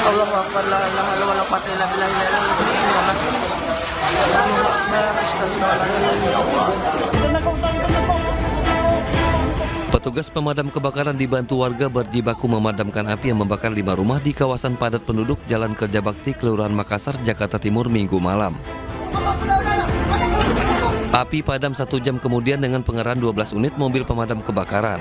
Allahu Akbar, la ilaha illallah, wala quwwata illa billah, la ilaha illallah. Allahu Akbar, astagfirullahaladzim, ya Allah. Petugas pemadam kebakaran dibantu warga berjibaku memadamkan api yang membakar 5 rumah di kawasan padat penduduk Jalan Kerja Bakti, Kelurahan Makassar, Jakarta Timur, Minggu malam. Api padam 1 jam kemudian dengan pengerahan 12 unit mobil pemadam kebakaran.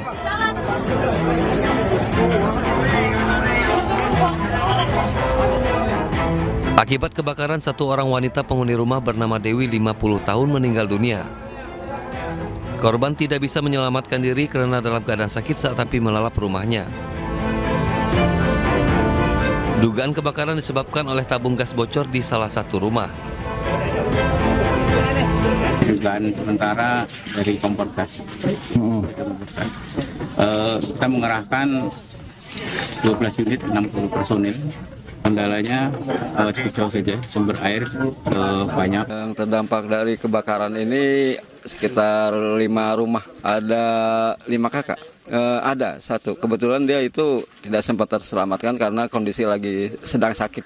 Akibat kebakaran, 1 orang wanita penghuni rumah bernama Dewi 50 tahun meninggal dunia. Korban tidak bisa menyelamatkan diri karena dalam keadaan sakit saat api melalap rumahnya. Dugaan kebakaran disebabkan oleh tabung gas bocor di salah satu rumah. Dugaan sementara dari kompor gas. Kita mengerahkan 12 unit 60 personil. Kendalanya cukup jauh saja, sumber air banyak. Yang terdampak dari kebakaran ini sekitar 5 rumah, ada 5 kakak. Ada 1, kebetulan dia itu tidak sempat terselamatkan karena kondisi lagi sedang sakit.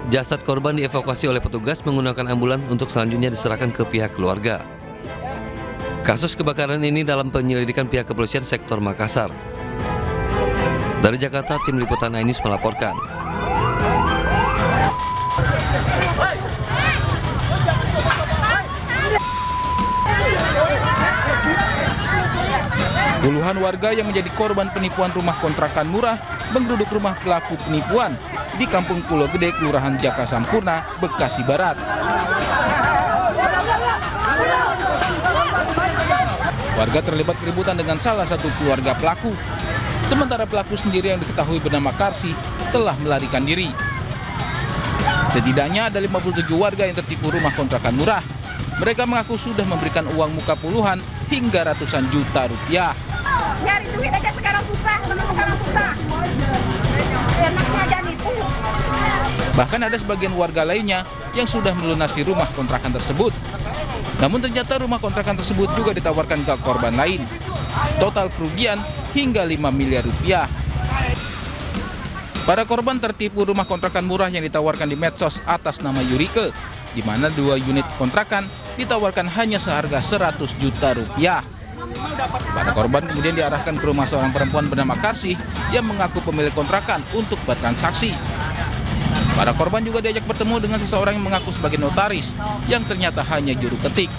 Jasad korban dievakuasi oleh petugas menggunakan ambulans untuk selanjutnya diserahkan ke pihak keluarga. Kasus kebakaran ini dalam penyelidikan pihak kepolisian sektor Makassar. Dari Jakarta, tim liputan iNews melaporkan. Puluhan warga yang menjadi korban penipuan rumah kontrakan murah menggeruduk rumah pelaku penipuan di Kampung Pulau Gede, Kelurahan Jaka Sampurna, Bekasi Barat. Warga terlibat keributan dengan salah satu keluarga pelaku. Sementara pelaku sendiri yang diketahui bernama Karsi telah melarikan diri. Setidaknya ada 57 warga yang tertipu rumah kontrakan murah. Mereka mengaku sudah memberikan uang muka puluhan hingga ratusan juta rupiah. Nyari duit aja sekarang susah, sekarang susah. Enaknya aja nipu. Bahkan ada sebagian warga lainnya yang sudah melunasi rumah kontrakan tersebut. Namun ternyata rumah kontrakan tersebut juga ditawarkan ke korban lain. Total kerugian hingga 5 miliar rupiah. Para korban tertipu rumah kontrakan murah yang ditawarkan di medsos atas nama Yurike, di mana 2 unit kontrakan ditawarkan hanya seharga 100 juta rupiah. Para korban kemudian diarahkan ke rumah seorang perempuan bernama Karsi yang mengaku pemilik kontrakan untuk bertransaksi. Para korban juga diajak bertemu dengan seseorang yang mengaku sebagai notaris yang ternyata hanya juru ketik.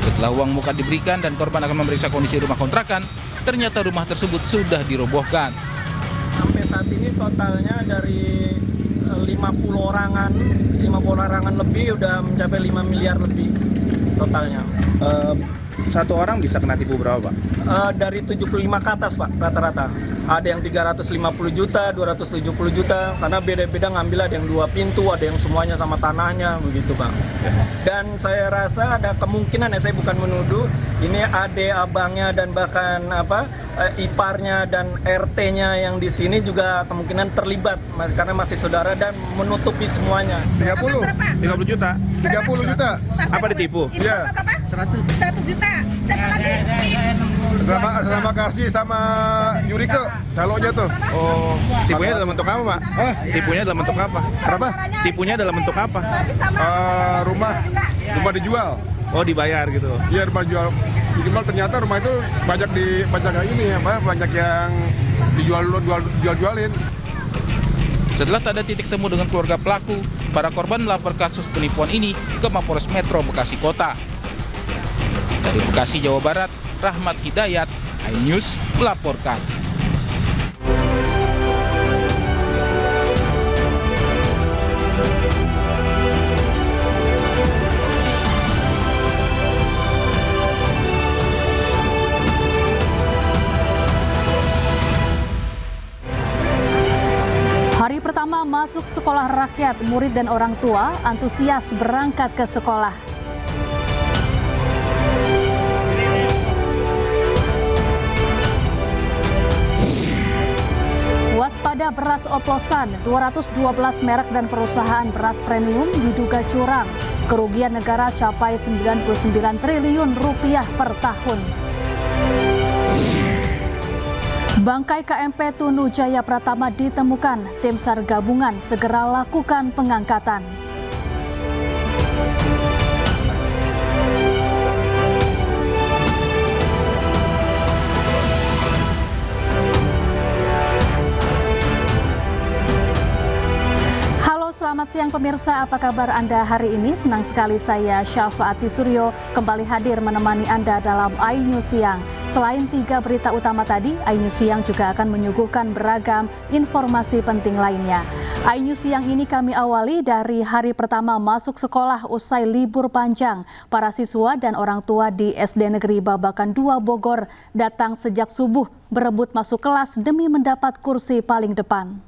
Setelah uang muka diberikan dan korban akan memeriksa kondisi rumah kontrakan, ternyata rumah tersebut sudah dirobohkan. Sampai saat ini totalnya dari 50 orangan lebih udah mencapai 5 miliar lebih totalnya. Satu orang bisa kena tipu berapa, Pak? Dari 75 ke atas, Pak, rata-rata. Ada yang 350 juta, 270 juta, karena beda-beda ngambil, ada yang 2 pintu, ada yang semuanya sama tanahnya, begitu, Pak. Dan saya rasa ada kemungkinan, saya bukan menuduh, ini adik abangnya dan bahkan iparnya dan RT-nya yang di sini juga kemungkinan terlibat, karena masih saudara dan menutupi semuanya. 50 juta? 30 juta. Apa ditipu? Iya. 100 juta. Siapa lagi? Sama Karsi sama Yurike, calonnya tuh. Oh, tipunya dalam bentuk apa, Pak? Tipunya dalam bentuk apa? Berapa? Tipunya dalam bentuk apa? Rumah dijual. Oh, dibayar gitu. Iya, rumah jual. Dijual, ternyata rumah itu banyak banyak yang dijualin. Setelah tak ada titik temu dengan keluarga pelaku, para korban melapor kasus penipuan ini ke Mapolres Metro Bekasi Kota. Dari Bekasi, Jawa Barat, Rahmat Hidayat, iNews melaporkan. Hari pertama masuk sekolah rakyat, murid dan orang tua antusias berangkat ke sekolah. Waspada beras oplosan, 212 merek dan perusahaan beras premium diduga curang. Kerugian negara capai 99 triliun rupiah per tahun. Bangkai KMP Tunu Jaya Pratama ditemukan. Tim SAR gabungan segera lakukan pengangkatan. Selamat siang pemirsa, apa kabar Anda hari ini? Senang sekali saya Syafaati Suryo kembali hadir menemani Anda dalam iNews Siang. Selain 3 berita utama tadi, iNews Siang juga akan menyuguhkan beragam informasi penting lainnya. iNews Siang ini kami awali dari hari pertama masuk sekolah usai libur panjang. Para siswa dan orang tua di SD Negeri Babakan 2 Bogor datang sejak subuh berebut masuk kelas demi mendapat kursi paling depan.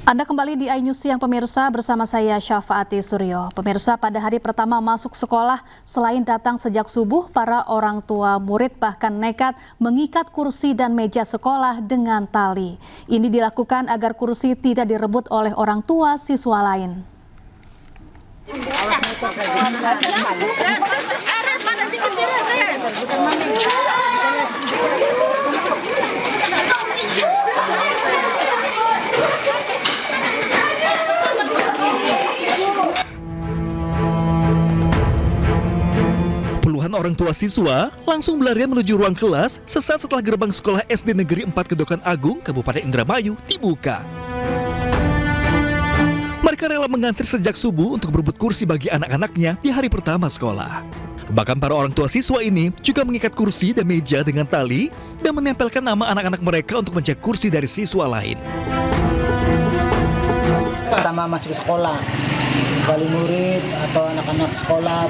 Anda kembali di iNews Siang pemirsa bersama saya Syafaati Suryo. Pemirsa, pada hari pertama masuk sekolah, selain datang sejak subuh, para orang tua murid bahkan nekat mengikat kursi dan meja sekolah dengan tali. Ini dilakukan agar kursi tidak direbut oleh orang tua siswa lain. Puluhan orang tua siswa langsung berlarian menuju ruang kelas sesaat setelah gerbang sekolah SD Negeri 4 Kedokan Agung, Kabupaten Indramayu dibuka. Mereka rela mengantri sejak subuh untuk berebut kursi bagi anak-anaknya di hari pertama sekolah. Bahkan para orang tua siswa ini juga mengikat kursi dan meja dengan tali dan menempelkan nama anak-anak mereka untuk menjaga kursi dari siswa lain. Pertama masuk ke sekolah, wali murid atau anak-anak sekolah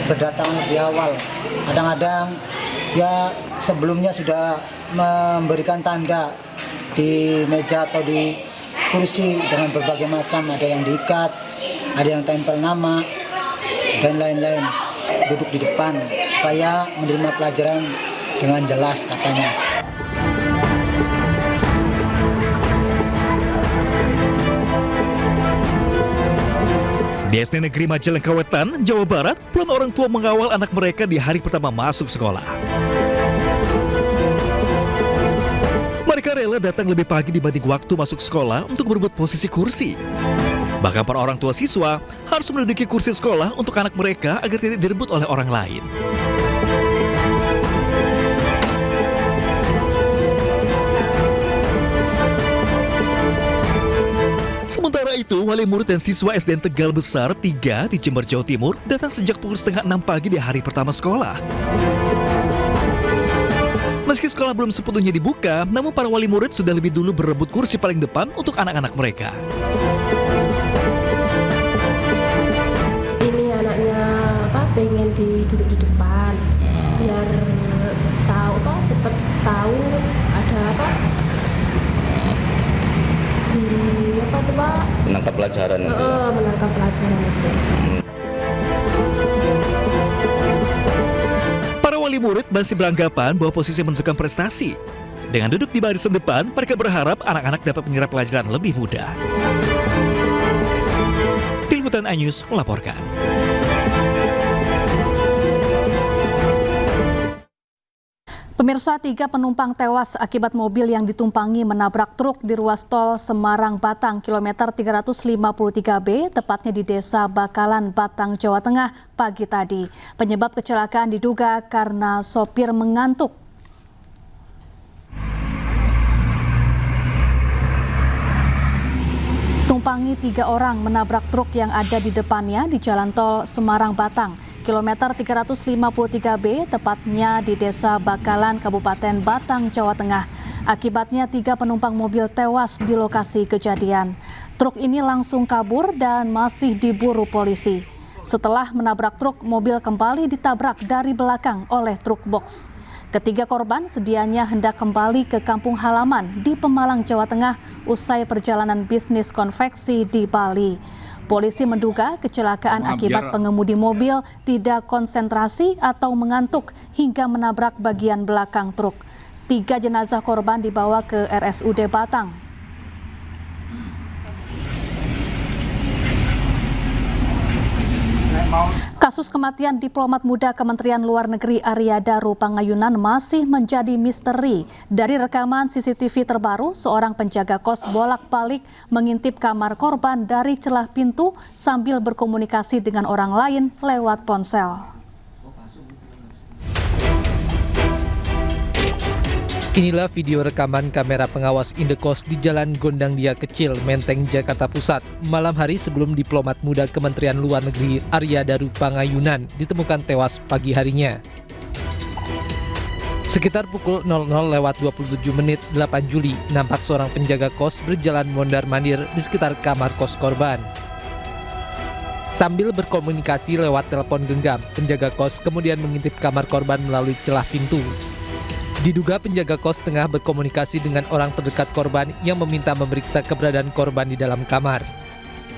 berdatangan lebih awal. Kadang-kadang ya sebelumnya sudah memberikan tanda di meja atau di kursi dengan berbagai macam, ada yang diikat, ada yang tempel nama dan lain-lain. Duduk di depan supaya menerima pelajaran dengan jelas katanya. Di SD Negeri Majalengka Wetan, Jawa Barat, puluhan orang tua mengawal anak mereka di hari pertama masuk sekolah. Mereka rela datang lebih pagi dibanding waktu masuk sekolah untuk berebut posisi kursi. Bahkan para orang tua siswa harus menduduki kursi sekolah untuk anak mereka agar tidak direbut oleh orang lain. Sementara itu, wali murid dan siswa SDN Tegal Besar 3 di Jember, Jawa Timur datang sejak pukul 5:30 pagi di hari pertama sekolah. Meski sekolah belum sepenuhnya dibuka, namun para wali murid sudah lebih dulu berebut kursi paling depan untuk anak-anak mereka. Ini anaknya pengen duduk di depan, biar tahu cepat tahu ada menangkap pelajaran itu. Menangkap pelajaran itu. Para wali murid masih beranggapan bahwa posisi menentukan prestasi. Dengan duduk di barisan depan, mereka berharap anak-anak dapat menyerap pelajaran lebih mudah. Tim Liputan iNews melaporkan. Pemirsa, 3 penumpang tewas akibat mobil yang ditumpangi menabrak truk di ruas tol Semarang-Batang, kilometer 353B, tepatnya di Desa Bakalan, Batang, Jawa Tengah, pagi tadi. Penyebab kecelakaan diduga karena sopir mengantuk. Tumpangi 3 orang menabrak truk yang ada di depannya di jalan tol Semarang-Batang, kilometer 353B, tepatnya di Desa Bakalan, Kabupaten Batang, Jawa Tengah. Akibatnya 3 penumpang mobil tewas di lokasi kejadian. Truk ini langsung kabur dan masih diburu polisi. Setelah menabrak truk, mobil kembali ditabrak dari belakang oleh truk box. Ketiga korban sedianya hendak kembali ke kampung halaman di Pemalang, Jawa Tengah usai perjalanan bisnis konveksi di Bali. Polisi menduga kecelakaan akibat pengemudi mobil tidak konsentrasi atau mengantuk hingga menabrak bagian belakang truk. 3 jenazah korban dibawa ke RSUD Batang. Kasus kematian diplomat muda Kementerian Luar Negeri Arya Daru Pangayunan masih menjadi misteri. Dari rekaman CCTV terbaru, seorang penjaga kos bolak-balik mengintip kamar korban dari celah pintu sambil berkomunikasi dengan orang lain lewat ponsel. Inilah video rekaman kamera pengawas indekos di Jalan Gondangdia Kecil, Menteng, Jakarta Pusat, malam hari sebelum diplomat muda Kementerian Luar Negeri Arya Daru Pangayunan ditemukan tewas pagi harinya. Sekitar pukul 00:27 8 Juli, nampak seorang penjaga kos berjalan mondar-mandir di sekitar kamar kos korban. Sambil berkomunikasi lewat telepon genggam, penjaga kos kemudian mengintip kamar korban melalui celah pintu. Diduga penjaga kos tengah berkomunikasi dengan orang terdekat korban yang meminta memeriksa keberadaan korban di dalam kamar.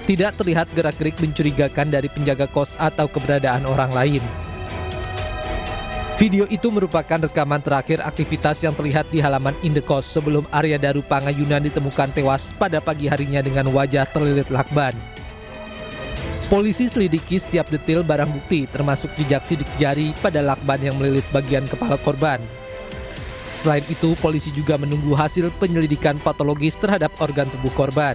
Tidak terlihat gerak-gerik mencurigakan dari penjaga kos atau keberadaan orang lain. Video itu merupakan rekaman terakhir aktivitas yang terlihat di halaman indekos sebelum Arya Daru Pangayunan ditemukan tewas pada pagi harinya dengan wajah terlilit lakban. Polisi selidiki setiap detail barang bukti termasuk jejak sidik jari pada lakban yang melilit bagian kepala korban. Selain itu, polisi juga menunggu hasil penyelidikan patologis terhadap organ tubuh korban.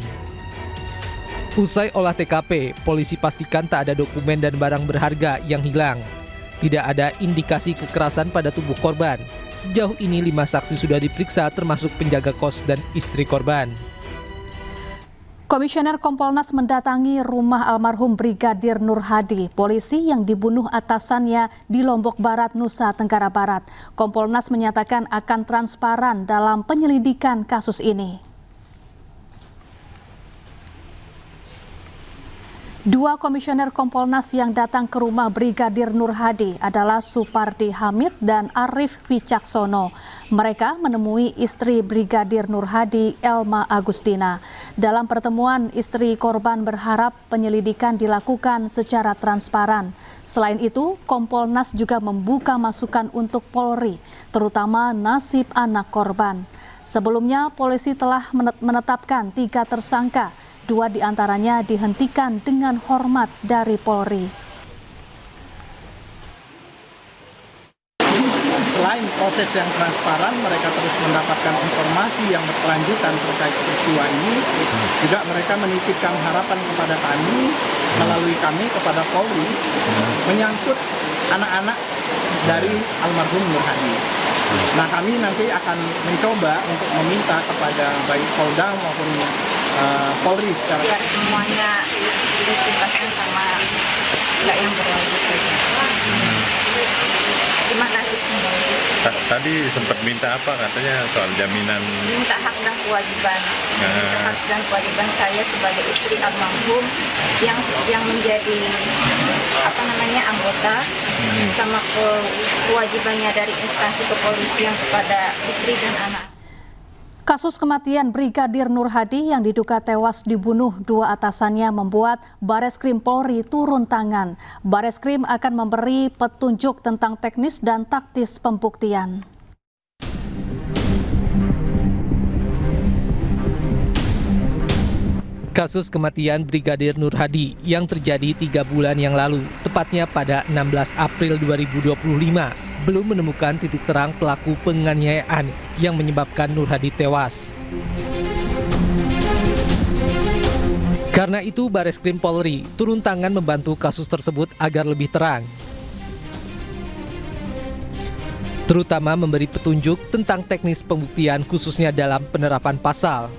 Usai olah TKP, polisi pastikan tak ada dokumen dan barang berharga yang hilang. Tidak ada indikasi kekerasan pada tubuh korban. Sejauh ini 5 saksi sudah diperiksa termasuk penjaga kos dan istri korban. Komisioner Kompolnas mendatangi rumah almarhum Brigadir Nur Hadi, polisi yang dibunuh atasannya di Lombok Barat, Nusa Tenggara Barat. Kompolnas menyatakan akan transparan dalam penyelidikan kasus ini. 2 komisioner Kompolnas yang datang ke rumah Brigadir Nur Hadi adalah Supardi Hamid dan Arif Wicaksono. Mereka menemui istri Brigadir Nur Hadi, Elma Agustina. Dalam pertemuan, istri korban berharap penyelidikan dilakukan secara transparan. Selain itu, Kompolnas juga membuka masukan untuk Polri, terutama nasib anak korban. Sebelumnya, polisi telah menetapkan 3 tersangka. 2 diantaranya dihentikan dengan hormat dari Polri. Selain proses yang transparan, mereka terus mendapatkan informasi yang berkelanjutan terkait peristiwa ini. Juga mereka menitipkan harapan kepada kami, melalui kami kepada Polri, menyangkut anak-anak dari almarhum Nur Hadi. Nah, kami nanti akan mencoba untuk meminta kepada baik Polda maupun Polri secara semuanya dituntaskan sama nggak yang berlanjut. Terima kasih semua. Tadi sempat minta apa katanya soal jaminan? Minta hak dan kewajiban. Minta hak dan kewajiban saya sebagai istri almarhum yang menjadi anggota sama kewajibannya dari instansi kepolisian kepada istri dan anak. Kasus kematian Brigadir Nur Hadi yang diduga tewas dibunuh 2 atasannya membuat Bareskrim Polri turun tangan. Bareskrim akan memberi petunjuk tentang teknis dan taktis pembuktian. Kasus kematian Brigadir Nur Hadi yang terjadi 3 bulan yang lalu, tepatnya pada 16 April 2025, belum menemukan titik terang pelaku penganiayaan yang menyebabkan Nur Hadi tewas. Karena itu, Bareskrim Polri turun tangan membantu kasus tersebut agar lebih terang. Terutama memberi petunjuk tentang teknis pembuktian khususnya dalam penerapan pasal.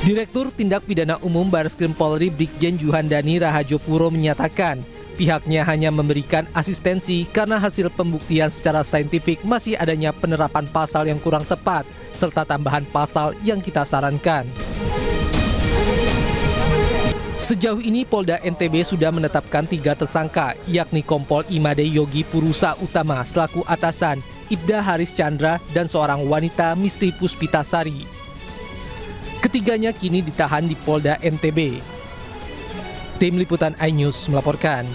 Direktur Tindak Pidana Umum Bareskrim Polri Brigjen Juhandani Rahajopuro menyatakan pihaknya hanya memberikan asistensi karena hasil pembuktian secara saintifik masih adanya penerapan pasal yang kurang tepat serta tambahan pasal yang kita sarankan. Sejauh ini Polda NTB sudah menetapkan 3 tersangka, yakni Kompol Imade Yogi Purusa Utama selaku atasan, Ibda Haris Chandra, dan seorang wanita Misti Puspitasari. Ketiganya kini ditahan di Polda NTB. Tim Liputan iNews melaporkan.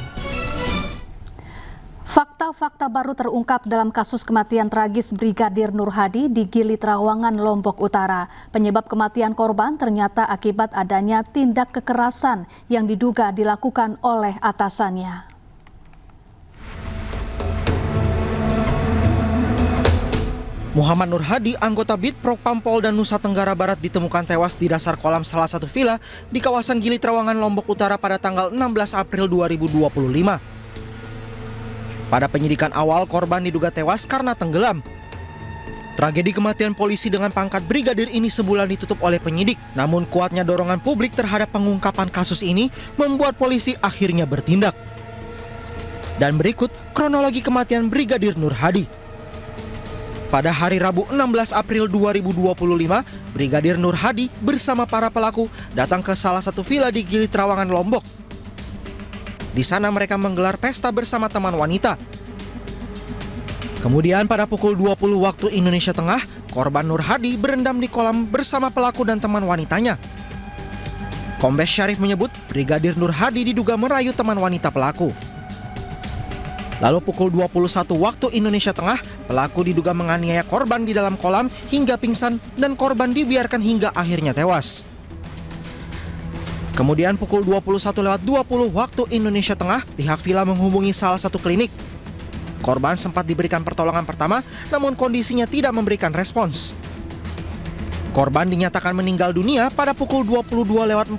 Fakta fakta baru terungkap dalam kasus kematian tragis Brigadir Nur Hadi di Gili Trawangan, Lombok Utara. Penyebab kematian korban ternyata akibat adanya tindak kekerasan yang diduga dilakukan oleh atasannya. Muhammad Nur Hadi, anggota BIT Propam Polda Nusa Tenggara Barat ditemukan tewas di dasar kolam salah satu villa di kawasan Gili Trawangan, Lombok Utara pada tanggal 16 April 2025. Pada penyidikan awal, korban diduga tewas karena tenggelam. Tragedi kematian polisi dengan pangkat brigadir ini sebulan ditutup oleh penyidik. Namun kuatnya dorongan publik terhadap pengungkapan kasus ini membuat polisi akhirnya bertindak. Dan berikut kronologi kematian Brigadir Nur Hadi. Pada hari Rabu 16 April 2025, Brigadir Nur Hadi bersama para pelaku datang ke salah satu villa di Gili Trawangan, Lombok. Di sana mereka menggelar pesta bersama teman wanita. Kemudian pada pukul 20 waktu Indonesia Tengah, korban Nur Hadi berendam di kolam bersama pelaku dan teman wanitanya. Kombes Syarif menyebut Brigadir Nur Hadi diduga merayu teman wanita pelaku. Lalu pukul 21 waktu Indonesia Tengah, pelaku diduga menganiaya korban di dalam kolam hingga pingsan dan korban dibiarkan hingga akhirnya tewas. Kemudian pukul 21.20 waktu Indonesia Tengah, pihak villa menghubungi salah satu klinik. Korban sempat diberikan pertolongan pertama, namun kondisinya tidak memberikan respons. Korban dinyatakan meninggal dunia pada pukul 22.14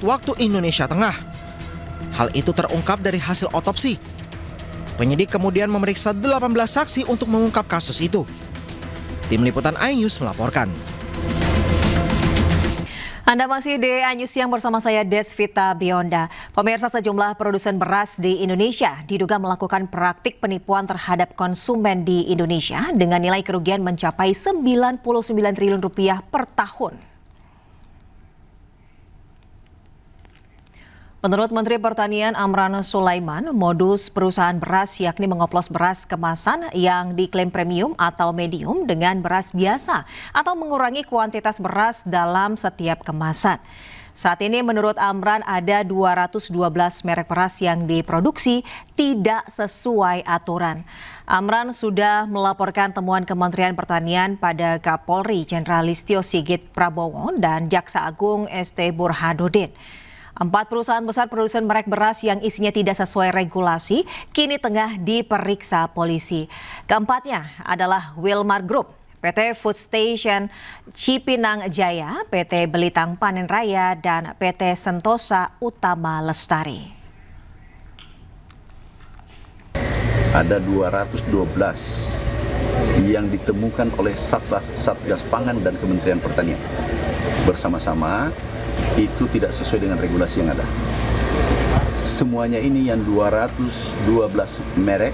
waktu Indonesia Tengah. Hal itu terungkap dari hasil otopsi. Penyidik kemudian memeriksa 18 saksi untuk mengungkap kasus itu. Tim Liputan iNews melaporkan. Anda masih di iNews Siang bersama saya Desvita Bionda. Pemirsa, sejumlah produsen beras di Indonesia diduga melakukan praktik penipuan terhadap konsumen di Indonesia dengan nilai kerugian mencapai 99 triliun rupiah per tahun. Menurut Menteri Pertanian Amran Sulaiman, modus perusahaan beras yakni mengoplos beras kemasan yang diklaim premium atau medium dengan beras biasa atau mengurangi kuantitas beras dalam setiap kemasan. Saat ini menurut Amran ada 212 merek beras yang diproduksi tidak sesuai aturan. Amran sudah melaporkan temuan Kementerian Pertanian pada Kapolri Jenderal Listio Sigit Prabowo dan Jaksa Agung ST Burhanuddin. 4 perusahaan besar produsen merek beras yang isinya tidak sesuai regulasi kini tengah diperiksa polisi. Keempatnya adalah Wilmar Group, PT Food Station Cipinang Jaya, PT Belitang Panen Raya, dan PT Sentosa Utama Lestari. Ada 212 yang ditemukan oleh Satgas Pangan dan Kementerian Pertanian. Bersama-sama itu tidak sesuai dengan regulasi yang ada. Semuanya ini yang 212 merek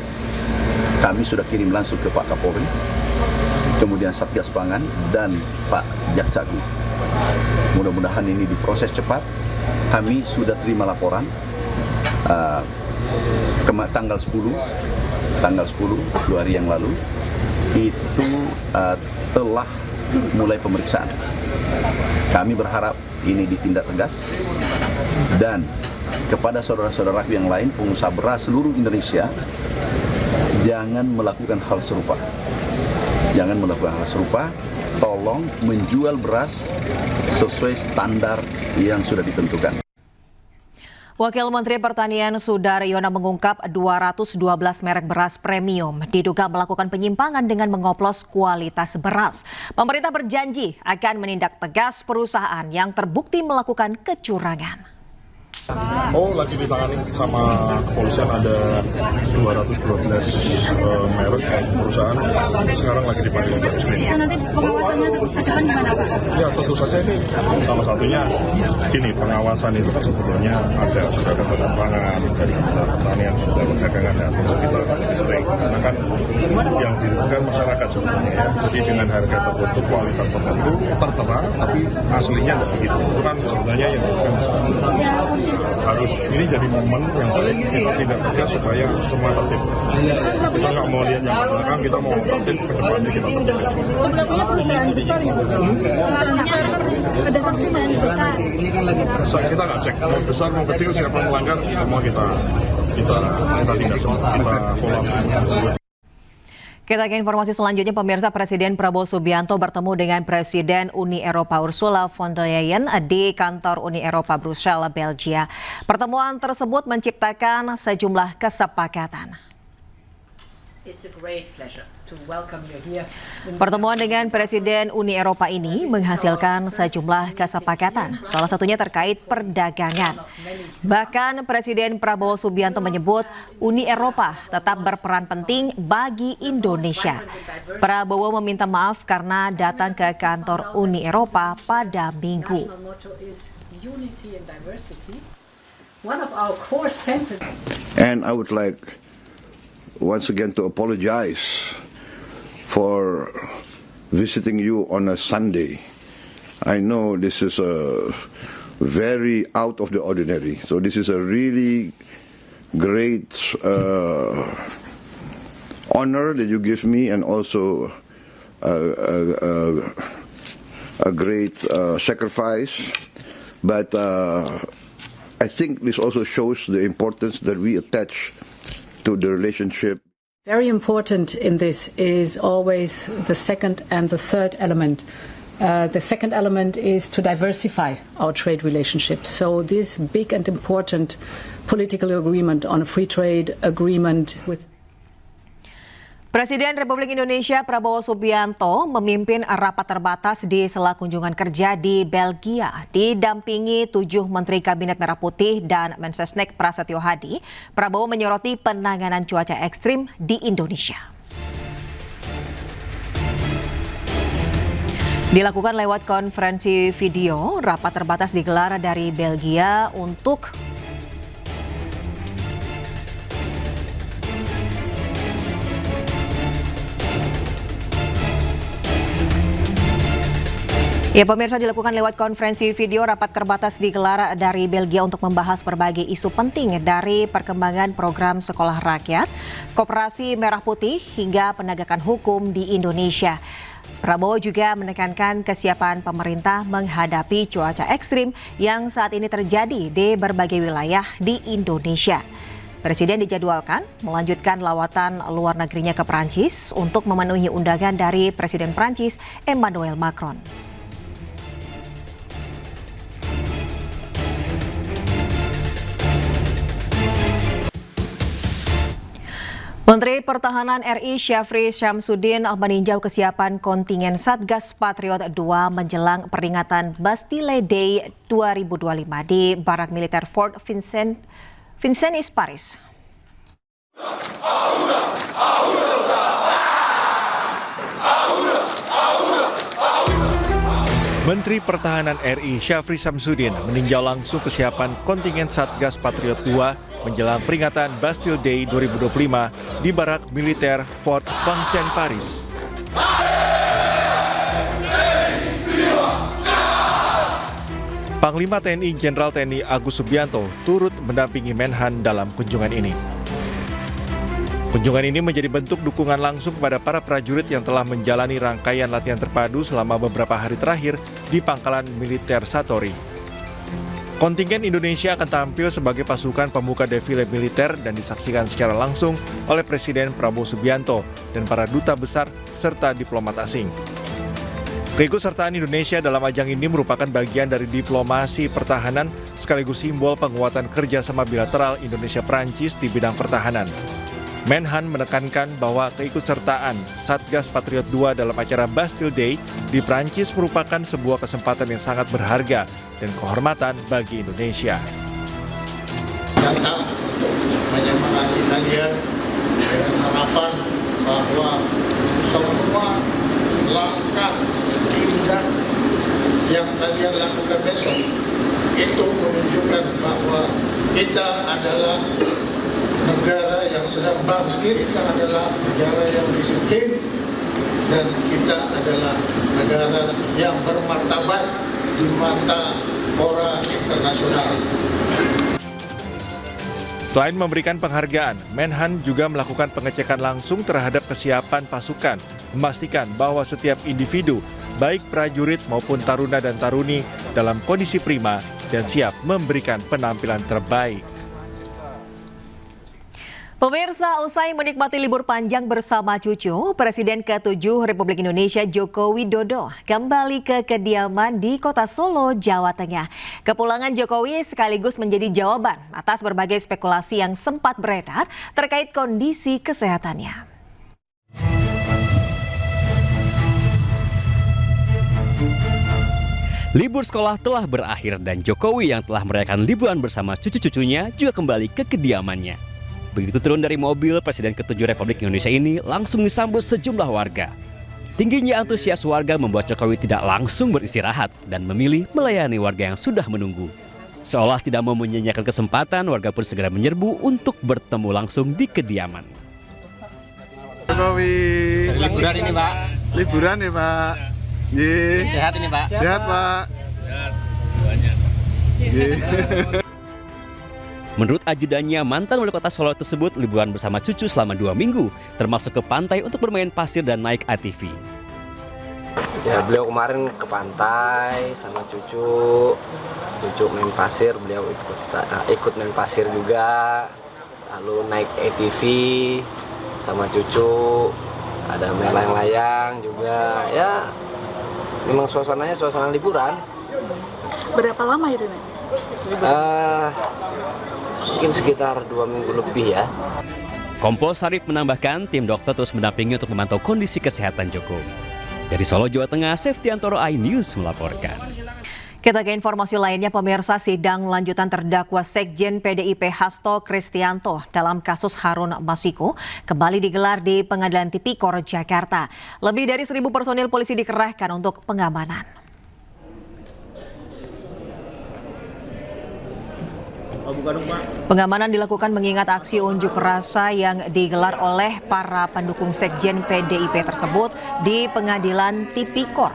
kami sudah kirim langsung ke Pak Kapolri, kemudian Satgas Pangan dan Pak Jaksa Agung. Mudah-mudahan ini diproses cepat. Kami sudah terima laporan tanggal 10 2 hari yang lalu itu telah mulai pemeriksaan. Kami berharap ini ditindak tegas dan kepada saudara-saudara yang lain pengusaha beras seluruh Indonesia jangan melakukan hal serupa. Jangan melakukan hal serupa. Tolong menjual beras sesuai standar yang sudah ditentukan. Wakil Menteri Pertanian Sudaryono mengungkap 212 merek beras premium diduga melakukan penyimpangan dengan mengoplos kualitas beras. Pemerintah berjanji akan menindak tegas perusahaan yang terbukti melakukan kecurangan. Oh, lagi ditangani sama kepolisian, ada 212 merek perusahaan sekarang lagi dipanggil ke resmi. Nanti pengawasannya ke depan gimana, Pak? Ya, tentu saja ini salah satunya gini, pengawasan itu kan sebetulnya sudah ada badan pangan dari Kementerian Pertanian, sudah perdagangan dan kita sering karena kan yang dirugikan masyarakat sebetulnya ya. Jadi dengan harga tertentu, kualitas tertentu tertera, tapi aslinya tidak begitu. Itu kan sebenarnya yang dirugikan masyarakat. Harus ini jadi momen yang baik kita tidak tegas supaya semua tertib. Kita nggak mau lihat yang belakang, kita mau tertib ke depannya kita tertib. Sebelumnya perusahaan besar ya, ada sanksi yang besar. Kita nggak cek mau besar mau kecil siapa melanggar semua kita kita tindak kita follow up. Kita ke informasi selanjutnya, pemirsa. Presiden Prabowo Subianto bertemu dengan Presiden Uni Eropa Ursula von der Leyen di kantor Uni Eropa Brussels, Belgia. Pertemuan tersebut menciptakan sejumlah kesepakatan. It's a great pleasure to welcome you here. Pertemuan dengan Presiden Uni Eropa ini menghasilkan sejumlah kesepakatan, salah satunya terkait perdagangan. Bahkan Presiden Prabowo Subianto menyebut Uni Eropa tetap berperan penting bagi Indonesia. Prabowo meminta maaf karena datang ke kantor Uni Eropa pada Minggu. And I would like once again to apologize for visiting you on a Sunday. I know this is a very out of the ordinary, so this is a really great honor that you give me, and also a great sacrifice, but I think this also shows the importance that we attach to the relationship. Very important in this is always the second and the third element. The second element is to diversify our trade relationships. So this big and important political agreement on a free trade agreement with Presiden Republik Indonesia Prabowo Subianto memimpin rapat terbatas di sela kunjungan kerja di Belgia. Didampingi 7 Menteri Kabinet Merah Putih dan Mensesnek Prasetyo Hadi, Prabowo menyoroti penanganan cuaca ekstrim di Indonesia. Dilakukan lewat konferensi video, rapat terbatas digelar dari Belgia untuk Ya pemirsa, dilakukan lewat konferensi video, rapat terbatas digelar dari Belgia untuk membahas berbagai isu penting dari perkembangan program sekolah rakyat, koperasi merah putih hingga penegakan hukum di Indonesia. Prabowo juga menekankan kesiapan pemerintah menghadapi cuaca ekstrim yang saat ini terjadi di berbagai wilayah di Indonesia. Presiden dijadwalkan melanjutkan lawatan luar negerinya ke Prancis untuk memenuhi undangan dari Presiden Prancis Emmanuel Macron. Menteri Pertahanan RI Syafri Syamsuddin meninjau kesiapan kontingen Satgas Patriot 2 menjelang peringatan Bastille Day 2025 di Barak Militer Fort Vincennes, Paris. Menteri Pertahanan RI Syafri Syamsuddin meninjau langsung kesiapan kontingen Satgas Patriot 2 menjelang peringatan Bastille Day 2025 di Barak Militer Fort Vincennes, Paris. Panglima TNI Jenderal TNI Agus Subianto turut mendampingi Menhan dalam kunjungan ini. Kunjungan ini menjadi bentuk dukungan langsung kepada para prajurit yang telah menjalani rangkaian latihan terpadu selama beberapa hari terakhir di Pangkalan Militer Satori. Kontingen Indonesia akan tampil sebagai pasukan pembuka defile militer dan disaksikan secara langsung oleh Presiden Prabowo Subianto dan para duta besar serta diplomat asing. Keikutsertaan Indonesia dalam ajang ini merupakan bagian dari diplomasi pertahanan sekaligus simbol penguatan kerjasama bilateral Indonesia-Prancis di bidang pertahanan. Menhan menekankan bahwa keikutsertaan Satgas Patriot 2 dalam acara Bastille Day di Prancis merupakan sebuah kesempatan yang sangat berharga dan kehormatan bagi Indonesia. Datang untuk menyemangati kalian dengan harapan bahwa semua langkah tindak yang kalian lakukan besok itu menunjukkan bahwa kita adalah negara yang sedang bangkit, kita adalah negara yang disiplin, dan kita adalah negara yang bermartabat di mata fora internasional. Selain memberikan penghargaan, Menhan juga melakukan pengecekan langsung terhadap kesiapan pasukan, memastikan bahwa setiap individu, baik prajurit maupun taruna dan taruni, dalam kondisi prima dan siap memberikan penampilan terbaik. Pemirsa, usai menikmati libur panjang bersama cucu, Presiden ke-7 Republik Indonesia Joko Widodo kembali ke kediaman di Kota Solo, Jawa Tengah. Kepulangan Jokowi sekaligus menjadi jawaban atas berbagai spekulasi yang sempat beredar terkait kondisi kesehatannya. Libur sekolah telah berakhir dan Jokowi yang telah merayakan liburan bersama cucu-cucunya juga kembali ke kediamannya. Begitu turun dari mobil, Presiden ke-7 Republik Indonesia ini langsung disambut sejumlah warga. Tingginya antusias warga membuat Jokowi tidak langsung beristirahat dan memilih melayani warga yang sudah menunggu. Seolah tidak mau menyanyiakan kesempatan, warga pun segera menyerbu untuk bertemu langsung di kediaman. Jokowi. Liburan ini, Pak. Liburan ya, Pak. Ye. Sehat ini, Pak. Sehat, Pak. Sehat. Menurut ajudannya, mantan wali kota Solo tersebut liburan bersama cucu selama 2 minggu, termasuk ke pantai untuk bermain pasir dan naik ATV. Ya, beliau kemarin ke pantai sama cucu main pasir, beliau ikut main pasir juga, lalu naik ATV sama cucu, ada main layang-layang juga, ya memang suasananya suasana liburan. Berapa lama itu, Nek? Mungkin sekitar 2 minggu lebih ya. Kompol Sarif menambahkan tim dokter terus mendampingi untuk memantau kondisi kesehatan Jokowi. Dari Solo, Jawa Tengah, Septiantoro, iNews melaporkan. Kita ke informasi lainnya, pemirsa. Sidang lanjutan terdakwa Sekjen PDIP Hasto Kristianto dalam kasus Harun Masiku kembali digelar di Pengadilan Tipikor, Jakarta. Lebih dari 1.000 personil polisi dikerahkan untuk pengamanan. Pengamanan dilakukan mengingat aksi unjuk rasa yang digelar oleh para pendukung Sekjen PDIP tersebut di Pengadilan Tipikor.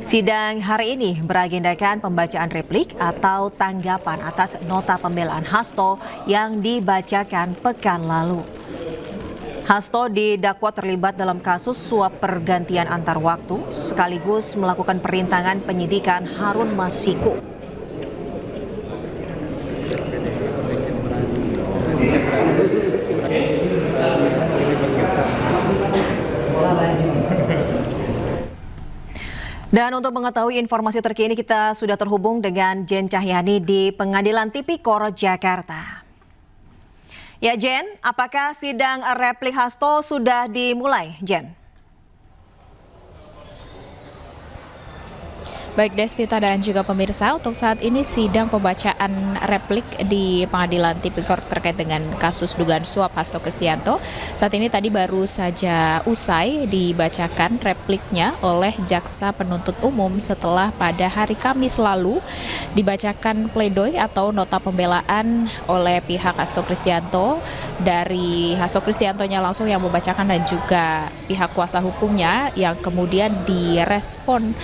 Sidang hari ini beragendakan pembacaan replik atau tanggapan atas nota pembelaan Hasto yang dibacakan pekan lalu. Hasto didakwa terlibat dalam kasus suap pergantian antar waktu sekaligus melakukan perintangan penyidikan Harun Masiku. Dan untuk mengetahui informasi terkini, kita sudah terhubung dengan Jen Cahyani di Pengadilan Tipikor, Jakarta. Ya Jen, apakah sidang replik Hasto sudah dimulai, Jen? Baik Desvita dan juga pemirsa, untuk saat ini sidang pembacaan replik di Pengadilan Tipikor terkait dengan kasus dugaan suap Hasto Kristianto saat ini tadi baru saja usai dibacakan repliknya oleh Jaksa Penuntut Umum setelah pada hari Kamis lalu dibacakan pledoi atau nota pembelaan oleh pihak Hasto Kristianto. Dari Hasto Kristiantonya langsung yang membacakan dan juga pihak kuasa hukumnya yang kemudian direspon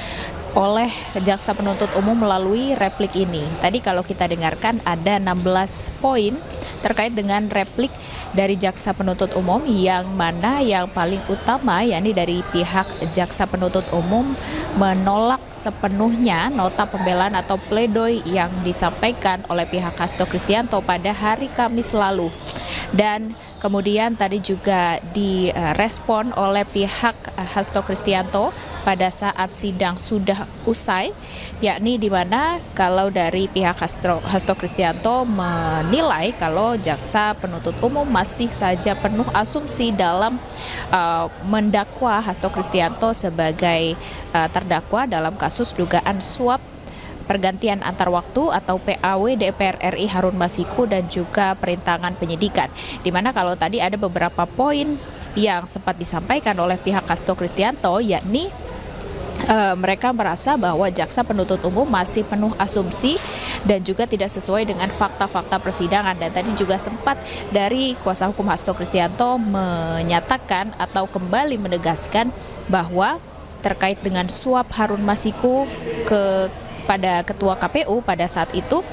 oleh Jaksa Penuntut Umum melalui replik ini. Tadi kalau kita dengarkan ada 16 poin terkait dengan replik dari Jaksa Penuntut Umum, yang mana yang paling utama yakni dari pihak Jaksa Penuntut Umum menolak sepenuhnya nota pembelaan atau pledoi yang disampaikan oleh pihak Hasto Kristianto pada hari Kamis lalu. Dan kemudian tadi juga direspon oleh pihak Hasto Kristianto pada saat sidang sudah usai, yakni di mana kalau dari pihak Hasto Kristianto menilai kalau Jaksa Penuntut Umum masih saja penuh asumsi dalam mendakwa Hasto Kristianto sebagai terdakwa dalam kasus dugaan suap pergantian antar waktu atau PAW DPR RI Harun Masiku dan juga perintangan penyidikan. Di mana kalau tadi ada beberapa poin yang sempat disampaikan oleh pihak Hasto Kristianto, yakni mereka merasa bahwa Jaksa Penuntut Umum masih penuh asumsi dan juga tidak sesuai dengan fakta-fakta persidangan. Dan tadi juga sempat dari kuasa hukum Hasto Kristianto menyatakan atau kembali menegaskan bahwa terkait dengan suap Harun Masiku pada Ketua KPU pada saat itu,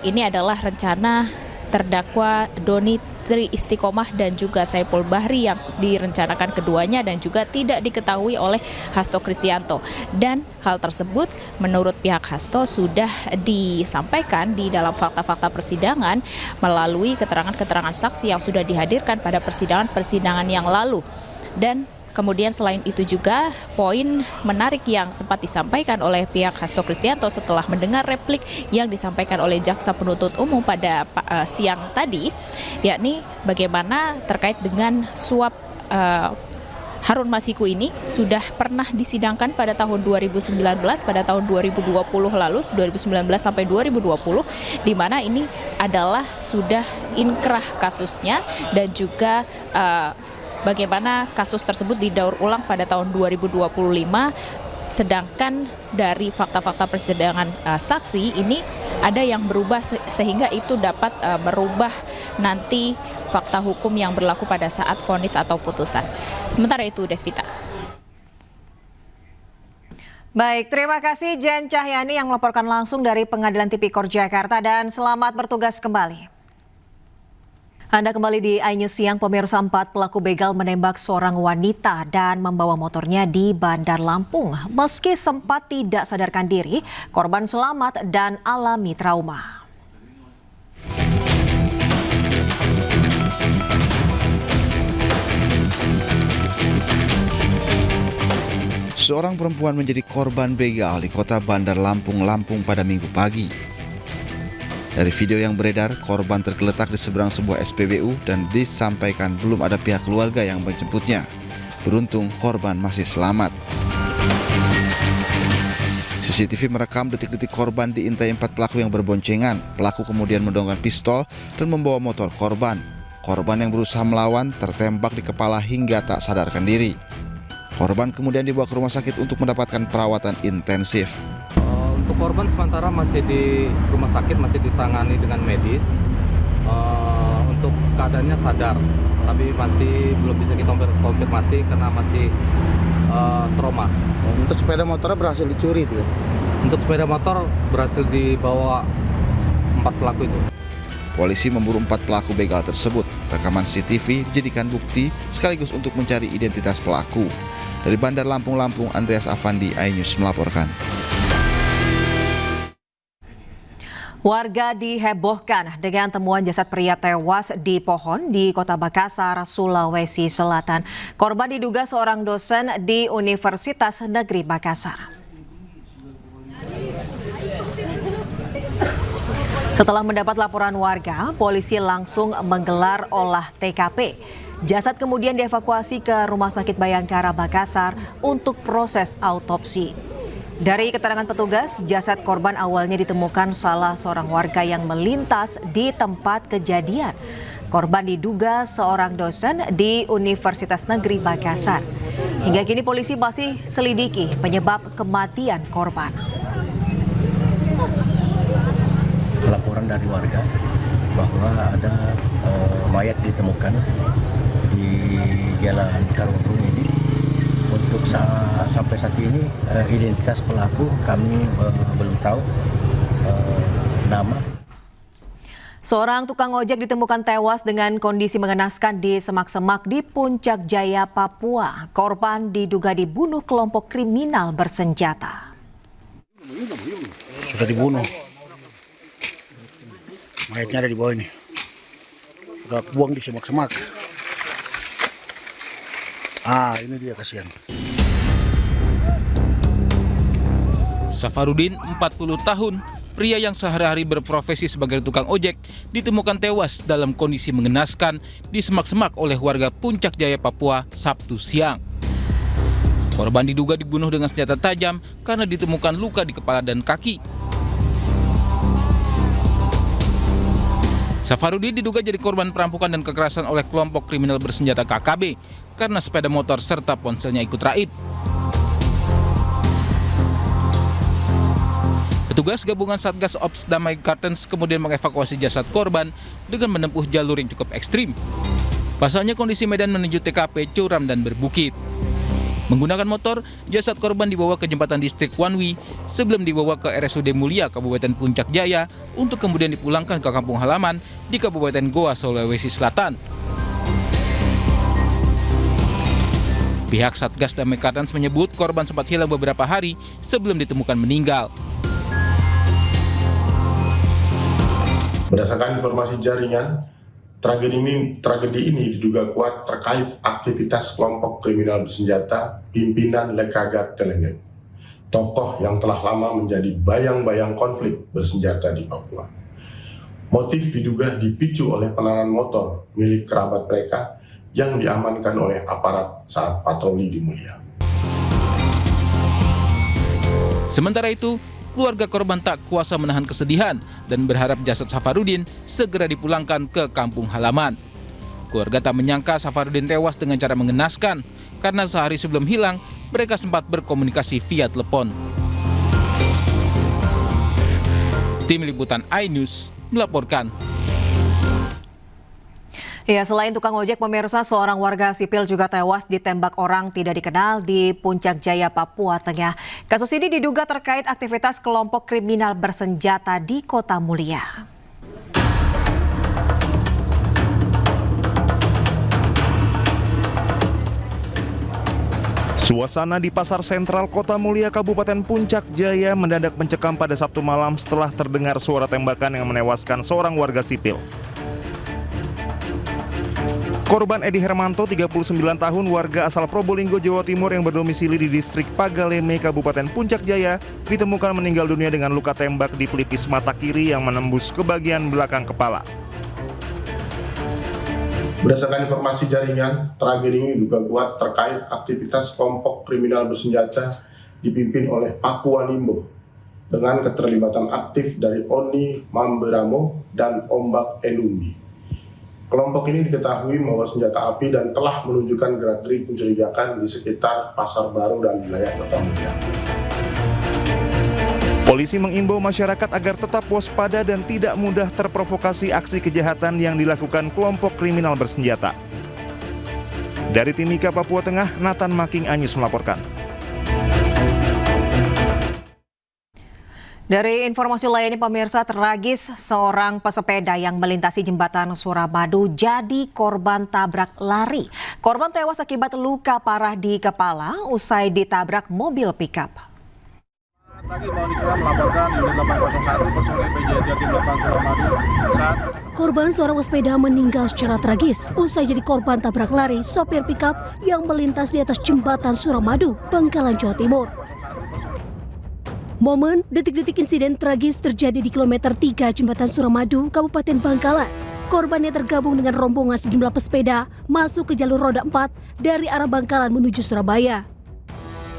ini adalah rencana terdakwa Doni Tri Istiqomah dan juga Saipul Bahri yang direncanakan keduanya dan juga tidak diketahui oleh Hasto Kristianto. Dan hal tersebut menurut pihak Hasto sudah disampaikan di dalam fakta-fakta persidangan melalui keterangan-keterangan saksi yang sudah dihadirkan pada persidangan yang lalu. Dan kemudian selain itu juga poin menarik yang sempat disampaikan oleh pihak Hasto Kristianto setelah mendengar replik yang disampaikan oleh Jaksa Penuntut Umum pada siang tadi, yakni bagaimana terkait dengan suap Harun Masiku ini sudah pernah disidangkan pada tahun 2019, pada tahun 2020 lalu, 2019 sampai 2020, di mana ini adalah sudah inkrah kasusnya dan juga bagaimana kasus tersebut didaur ulang pada tahun 2025, sedangkan dari fakta-fakta persidangan saksi ini ada yang berubah sehingga itu dapat merubah nanti fakta hukum yang berlaku pada saat vonis atau putusan. Sementara itu, Desvita. Baik, terima kasih Jen Cahyani yang melaporkan langsung dari Pengadilan Tipikor Jakarta dan selamat bertugas kembali. Anda kembali di iNews Siang, pemirsa. 4 pelaku begal menembak seorang wanita dan membawa motornya di Bandar Lampung. Meski sempat tidak sadarkan diri, korban selamat dan alami trauma. Seorang perempuan menjadi korban begal di kota Bandar Lampung, Lampung pada Minggu pagi. Dari video yang beredar, korban tergeletak di seberang sebuah SPBU dan disampaikan belum ada pihak keluarga yang menjemputnya. Beruntung korban masih selamat. CCTV merekam detik-detik korban diintai 4 pelaku yang berboncengan. Pelaku kemudian mendongkrak pistol dan membawa motor korban. Korban yang berusaha melawan tertembak di kepala hingga tak sadarkan diri. Korban kemudian dibawa ke rumah sakit untuk mendapatkan perawatan intensif. Untuk korban sementara masih di rumah sakit, masih ditangani dengan medis. Untuk keadaannya sadar, tapi masih belum bisa kita konfirmasi karena masih trauma. Untuk sepeda motornya berhasil dicuri itu? Untuk sepeda motor berhasil dibawa 4 pelaku itu. Polisi memburu 4 pelaku begal tersebut. Rekaman CCTV dijadikan bukti sekaligus untuk mencari identitas pelaku. Dari Bandar Lampung, Lampung, Andreas Afandi, iNews melaporkan. Warga dihebohkan dengan temuan jasad pria tewas di pohon di Kota Makassar, Sulawesi Selatan. Korban diduga seorang dosen di Universitas Negeri Makassar. Setelah mendapat laporan warga, polisi langsung menggelar olah TKP. Jasad kemudian dievakuasi ke Rumah Sakit Bayangkara Makassar untuk proses autopsi. Dari keterangan petugas, jasad korban awalnya ditemukan salah seorang warga yang melintas di tempat kejadian. Korban diduga seorang dosen di Universitas Negeri Makassar. Hingga kini polisi masih selidiki penyebab kematian korban. Laporan dari warga bahwa ada mayat ditemukan di Jalan Karungkung ini. Untuk sampai saat ini identitas pelaku kami belum tahu nama. Seorang tukang ojek ditemukan tewas dengan kondisi mengenaskan di semak-semak di Puncak Jaya, Papua. Korban diduga dibunuh kelompok kriminal bersenjata. Sudah dibunuh. Mayatnya ada di bawah ini. Sudah buang di semak-semak. Ini dia, kasihan. Safarudin, 40 tahun, pria yang sehari-hari berprofesi sebagai tukang ojek, ditemukan tewas dalam kondisi mengenaskan di semak-semak oleh warga Puncak Jaya, Papua, Sabtu siang. Korban diduga dibunuh dengan senjata tajam karena ditemukan luka di kepala dan kaki. Safarudin diduga jadi korban perampokan dan kekerasan oleh kelompok kriminal bersenjata KKB karena sepeda motor serta ponselnya ikut raib. Petugas gabungan Satgas Ops Damai Kartens kemudian mengevakuasi jasad korban dengan menempuh jalur yang cukup ekstrim. Pasalnya kondisi medan menuju TKP curam dan berbukit. Menggunakan motor, jasad korban dibawa ke jembatan distrik One Way sebelum dibawa ke RSUD Mulia Kabupaten Puncak Jaya untuk kemudian dipulangkan ke kampung halaman di Kabupaten Goa, Sulawesi Selatan. Pihak Satgas Damai Kartens menyebut korban sempat hilang beberapa hari sebelum ditemukan meninggal. Berdasarkan informasi jaringan, tragedi ini diduga kuat terkait aktivitas kelompok kriminal bersenjata pimpinan Lekagat Telengeng, tokoh yang telah lama menjadi bayang-bayang konflik bersenjata di Papua. Motif diduga dipicu oleh penanaman motor milik kerabat mereka yang diamankan oleh aparat saat patroli di Mulia. Sementara itu, keluarga korban tak kuasa menahan kesedihan dan berharap jasad Safarudin segera dipulangkan ke kampung halaman. Keluarga tak menyangka Safarudin tewas dengan cara mengenaskan karena sehari sebelum hilang mereka sempat berkomunikasi via telepon. Tim Liputan iNews melaporkan. Ya, selain tukang ojek, pemirsa, seorang warga sipil juga tewas ditembak orang tidak dikenal di Puncak Jaya, Papua Tengah. Kasus ini diduga terkait aktivitas kelompok kriminal bersenjata di Kota Mulia. Suasana di Pasar Sentral Kota Mulia, Kabupaten Puncak Jaya mendadak mencekam pada Sabtu malam setelah terdengar suara tembakan yang menewaskan seorang warga sipil. Korban Edi Hermanto, 39 tahun, warga asal Probolinggo, Jawa Timur yang berdomisili di distrik Pagaleme, Kabupaten Puncak Jaya, ditemukan meninggal dunia dengan luka tembak di pelipis mata kiri yang menembus ke bagian belakang kepala. Berdasarkan informasi jaringan, tragedi ini diduga kuat terkait aktivitas kelompok kriminal bersenjata dipimpin oleh Papua Limbo dengan keterlibatan aktif dari Oni Mamberamo dan Ombak Elumbi. Kelompok ini diketahui membawa senjata api dan telah menunjukkan gerak-gerik mencurigakan di sekitar Pasar Baru dan wilayah Kota Mulia. Polisi mengimbau masyarakat agar tetap waspada dan tidak mudah terprovokasi aksi kejahatan yang dilakukan kelompok kriminal bersenjata. Dari Timika, Papua Tengah, Nathan Making Anyus melaporkan. Dari informasi lainnya, pemirsa, tragis seorang pesepeda yang melintasi jembatan Suramadu jadi korban tabrak lari. Korban tewas akibat luka parah di kepala usai ditabrak mobil pickup. Korban seorang pesepeda meninggal secara tragis usai jadi korban tabrak lari sopir pickup yang melintas di atas jembatan Suramadu, Bangkalan, Jawa Timur. Momen detik-detik insiden tragis terjadi di kilometer 3 Jembatan Suramadu, Kabupaten Bangkalan. Korbannya tergabung dengan rombongan sejumlah pesepeda masuk ke jalur roda 4 dari arah Bangkalan menuju Surabaya.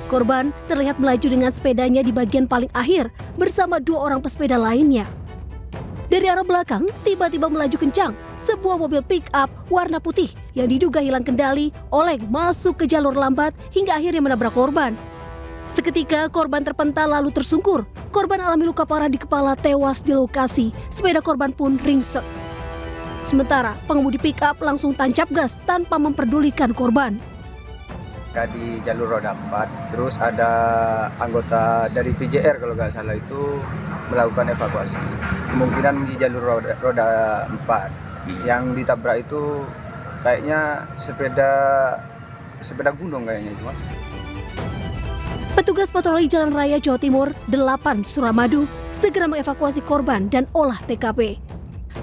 Korban terlihat melaju dengan sepedanya di bagian paling akhir bersama 2 orang pesepeda lainnya. Dari arah belakang, tiba-tiba melaju kencang sebuah mobil pick-up warna putih yang diduga hilang kendali oleng masuk ke jalur lambat hingga akhirnya menabrak korban. Seketika korban terpental lalu tersungkur. Korban alami luka parah di kepala, tewas di lokasi. Sepeda korban pun ringsek. Sementara pengemudi pick-up langsung tancap gas tanpa memperdulikan korban. Di jalur roda 4, terus ada anggota dari PJR kalau nggak salah itu melakukan evakuasi. Kemungkinan di jalur roda 4. Yang ditabrak itu kayaknya sepeda gunung kayaknya itu, Mas. Petugas patroli Jalan Raya Jawa Timur 8 Suramadu segera mengevakuasi korban dan olah TKP.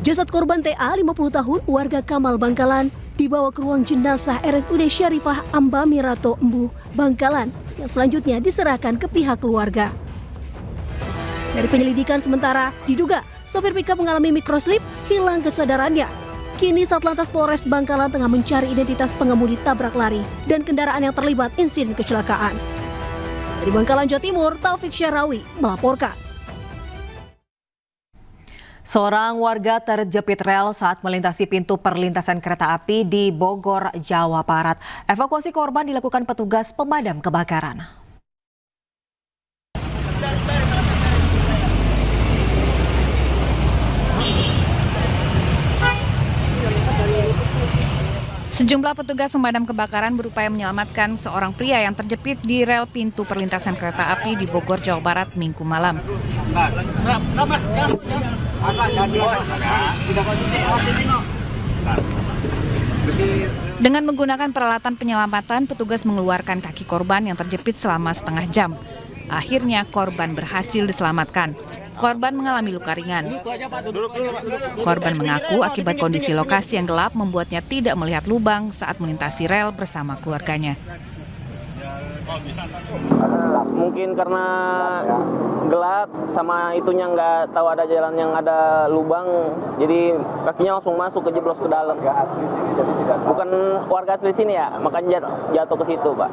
Jasad korban TA 50 tahun warga Kamal Bangkalan dibawa ke ruang jenazah RSUD Syarifah Ambamirato Embu Bangkalan yang selanjutnya diserahkan ke pihak keluarga. Dari penyelidikan sementara diduga sopir pickup mengalami mikroslip, hilang kesadarannya. Kini Satlantas Polres Bangkalan tengah mencari identitas pengemudi tabrak lari dan kendaraan yang terlibat insiden kecelakaan. Dari Bangkalan, Jawa Timur, Taufik Syarawi melaporkan. Seorang warga terjepit rel saat melintasi pintu perlintasan kereta api di Bogor, Jawa Barat. Evakuasi korban dilakukan petugas pemadam kebakaran. Sejumlah petugas pemadam kebakaran berupaya menyelamatkan seorang pria yang terjepit di rel pintu perlintasan kereta api di Bogor, Jawa Barat, Minggu malam. Dengan menggunakan peralatan penyelamatan, petugas mengeluarkan kaki korban yang terjepit selama setengah jam. Akhirnya korban berhasil diselamatkan. Korban mengalami luka ringan. Korban mengaku akibat kondisi lokasi yang gelap membuatnya tidak melihat lubang saat melintasi rel bersama keluarganya. Mungkin karena gelap sama itunya nggak tahu ada jalan yang ada lubang, jadi kakinya langsung masuk kejeblos ke dalam. Bukan warga asli sini ya, makanya jatuh ke situ, Pak.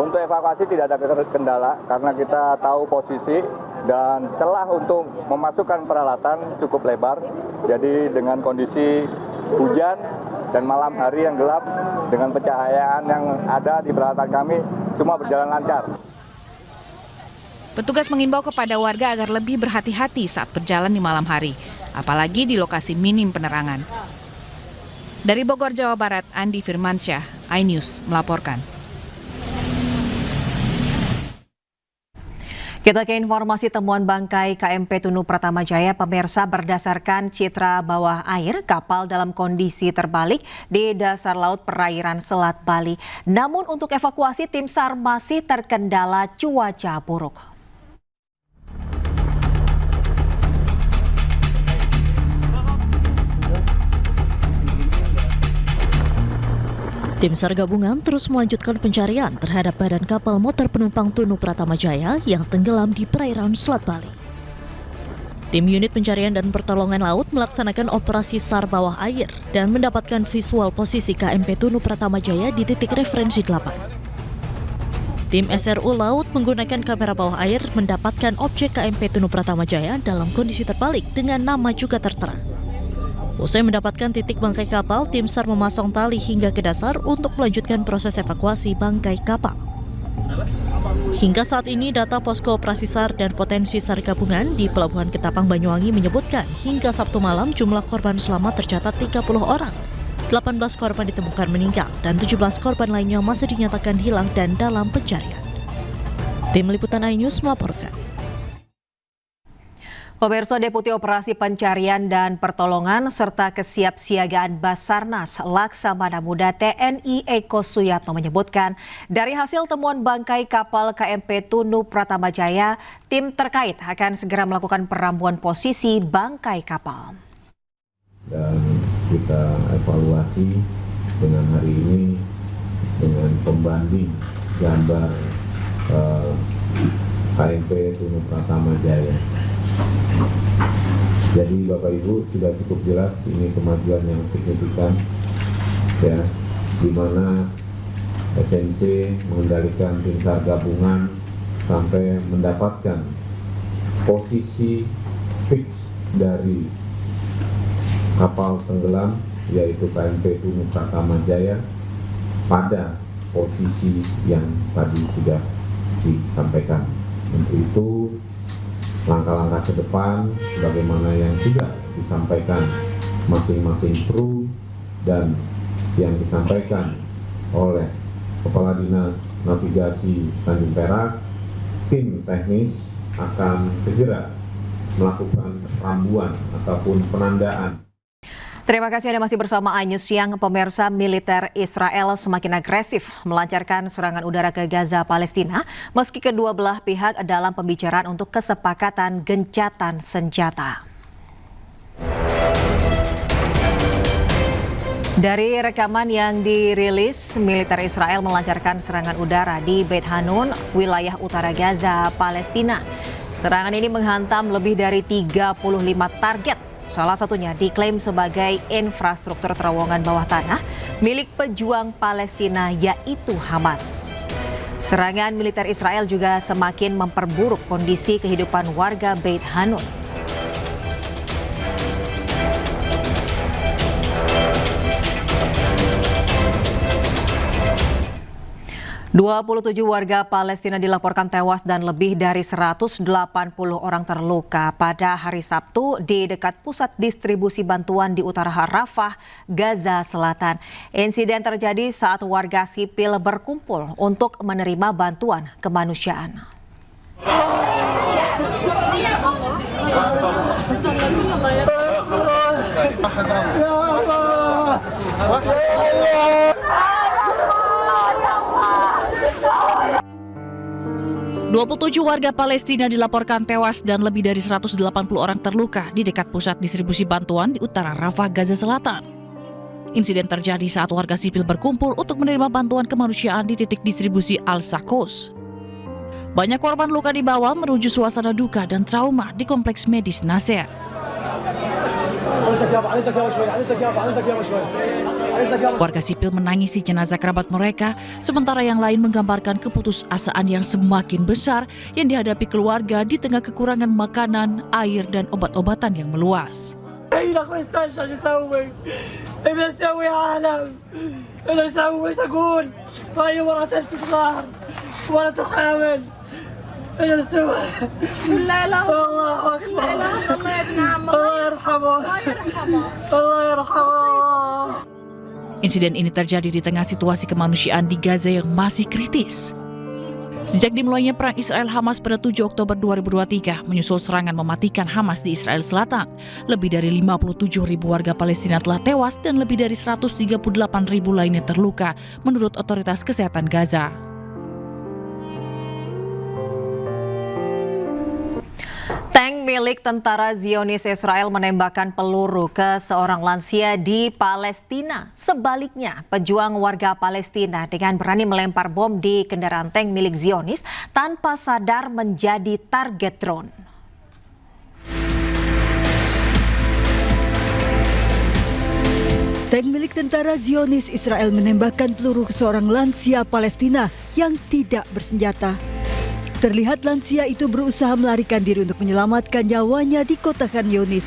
Untuk evakuasi tidak ada kendala karena kita tahu posisi dan celah untuk memasukkan peralatan cukup lebar. Jadi dengan kondisi hujan dan malam hari yang gelap dengan pencahayaan yang ada di peralatan kami semua berjalan lancar. Petugas mengimbau kepada warga agar lebih berhati-hati saat berjalan di malam hari, apalagi di lokasi minim penerangan. Dari Bogor, Jawa Barat, Andi Firmansyah, iNews melaporkan. Kita ke informasi temuan bangkai KMP Tunu Pratamajaya, pemirsa, berdasarkan citra bawah air kapal dalam kondisi terbalik di dasar laut perairan Selat Bali. Namun untuk evakuasi tim SAR masih terkendala cuaca buruk. Tim SAR gabungan terus melanjutkan pencarian terhadap badan kapal motor penumpang Tunu Pratamajaya yang tenggelam di perairan Selat Bali. Tim unit pencarian dan pertolongan laut melaksanakan operasi SAR bawah air dan mendapatkan visual posisi KMP Tunu Pratamajaya di titik referensi 8. Tim SRU Laut menggunakan kamera bawah air mendapatkan objek KMP Tunu Pratamajaya dalam kondisi terbalik dengan nama juga tertera. Usai mendapatkan titik bangkai kapal, tim SAR memasang tali hingga ke dasar untuk melanjutkan proses evakuasi bangkai kapal. Hingga saat ini data posko operasi SAR dan potensi SAR gabungan di Pelabuhan Ketapang Banyuwangi menyebutkan hingga Sabtu malam jumlah korban selamat tercatat 30 orang. 18 korban ditemukan meninggal dan 17 korban lainnya masih dinyatakan hilang dan dalam pencarian. Tim Liputan iNews melaporkan. Pemirsa, Deputi Operasi Pencarian dan Pertolongan serta Kesiapsiagaan Basarnas Laksamana Muda TNI Eko Suyatno menyebutkan dari hasil temuan bangkai kapal KMP Tunu Pratamajaya, tim terkait akan segera melakukan perambuan posisi bangkai kapal. Dan kita evaluasi dengan hari ini dengan pembanding gambar KMP Tunu Pratamajaya. Jadi Bapak Ibu sudah cukup jelas ini kemajuan yang signifikan, ya, di mana SNC mengendalikan tim SAR gabungan sampai mendapatkan posisi fix dari kapal tenggelam yaitu KMP Tunu Pratamajaya pada posisi yang tadi sudah disampaikan. Untuk itu langkah-langkah ke depan sebagaimana yang sudah disampaikan masing-masing kru dan yang disampaikan oleh Kepala Dinas Navigasi Tanjung Perak, tim teknis akan segera melakukan rambuan ataupun penandaan. Terima kasih Anda masih bersama iNews Siang. Pemirsa, militer Israel semakin agresif melancarkan serangan udara ke Gaza, Palestina, meski kedua belah pihak dalam pembicaraan untuk kesepakatan gencatan senjata. Dari rekaman yang dirilis, militer Israel melancarkan serangan udara di Beit Hanun, wilayah utara Gaza, Palestina. Serangan ini menghantam lebih dari 35 target. Salah satunya diklaim sebagai infrastruktur terowongan bawah tanah milik pejuang Palestina yaitu Hamas. Serangan militer Israel juga semakin memperburuk kondisi kehidupan warga Beit Hanun. 27 warga Palestina dilaporkan tewas dan lebih dari 180 orang terluka pada hari Sabtu di dekat pusat distribusi bantuan di utara Rafah, Gaza Selatan. Insiden terjadi saat warga sipil berkumpul untuk menerima bantuan kemanusiaan. ...27 warga Palestina dilaporkan tewas dan lebih dari 180 orang terluka di dekat pusat distribusi bantuan di utara Rafah, Gaza Selatan. Insiden terjadi saat warga sipil berkumpul untuk menerima bantuan kemanusiaan di titik distribusi Al-Sakos. Banyak korban luka dibawa menuju suasana duka dan trauma di kompleks medis Nasser. Warga sipil menangisi jenazah kerabat mereka, sementara yang lain menggambarkan keputusasaan yang semakin besar yang dihadapi keluarga di tengah kekurangan makanan, air, dan obat-obatan yang meluas. Insiden ini terjadi di tengah situasi kemanusiaan di Gaza yang masih kritis. Sejak dimulainya perang Israel-Hamas pada 7 Oktober 2023, menyusul serangan mematikan Hamas di Israel Selatan, lebih dari 57.000 warga Palestina telah tewas dan lebih dari 138.000 lainnya terluka, menurut otoritas kesehatan Gaza. Tank milik tentara Zionis Israel menembakkan peluru ke seorang lansia di Palestina. Sebaliknya, pejuang warga Palestina dengan berani melempar bom di kendaraan tank milik Zionis tanpa sadar menjadi target drone. Tank milik tentara Zionis Israel menembakkan peluru ke seorang lansia Palestina yang tidak bersenjata. Terlihat lansia itu berusaha melarikan diri untuk menyelamatkan nyawanya di kota Khan Yunis.